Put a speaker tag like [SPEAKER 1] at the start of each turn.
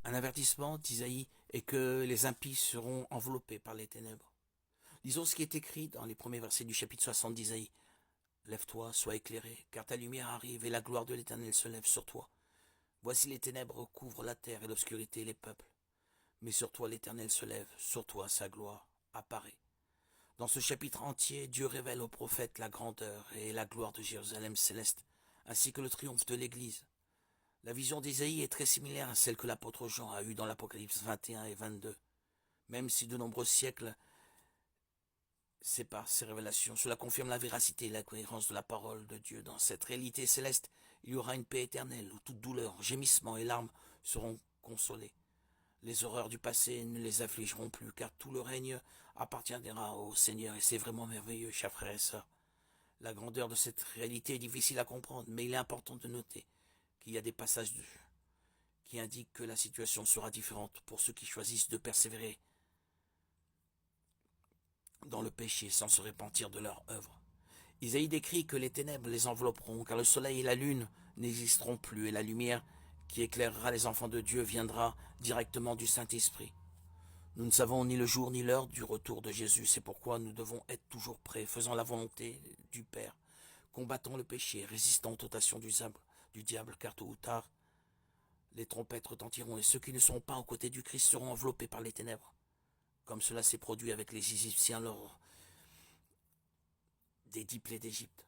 [SPEAKER 1] Un avertissement d'Isaïe est que les impies seront enveloppés par les ténèbres. Lisons ce qui est écrit dans les premiers versets du chapitre 60 d'Isaïe. Lève-toi, sois éclairé, car ta lumière arrive et la gloire de l'Éternel se lève sur toi. Voici les ténèbres recouvrent la terre et l'obscurité les peuples. Mais sur toi l'Éternel se lève, sur toi sa gloire apparaît. Dans ce chapitre entier, Dieu révèle aux prophètes la grandeur et la gloire de Jérusalem céleste, ainsi que le triomphe de l'Église. La vision d'Isaïe est très similaire à celle que l'apôtre Jean a eue dans l'Apocalypse 21 et 22. Même si de nombreux siècles séparent ces révélations, cela confirme la véracité et la cohérence de la parole de Dieu. Dans cette réalité céleste, il y aura une paix éternelle où toute douleur, gémissement et larmes seront consolés. Les horreurs du passé ne les affligeront plus, car tout le règne appartiendra au Seigneur, et c'est vraiment merveilleux, chers frères et sœurs. La grandeur de cette réalité est difficile à comprendre, mais il est important de noter qu'il y a des passages qui indiquent que la situation sera différente pour ceux qui choisissent de persévérer dans le péché sans se repentir de leur œuvre. Isaïe décrit que les ténèbres les envelopperont, car le soleil et la lune n'existeront plus, et la lumière qui éclairera les enfants de Dieu viendra directement du Saint-Esprit. Nous ne savons ni le jour ni l'heure du retour de Jésus, c'est pourquoi nous devons être toujours prêts, faisant la volonté du Père, combattant le péché, résistant aux tentations du diable, car tôt ou tard, les trompettes retentiront, et ceux qui ne seront pas aux côtés du Christ seront enveloppés par les ténèbres, comme cela s'est produit avec les Égyptiens lors des 10 plaies d'Égypte.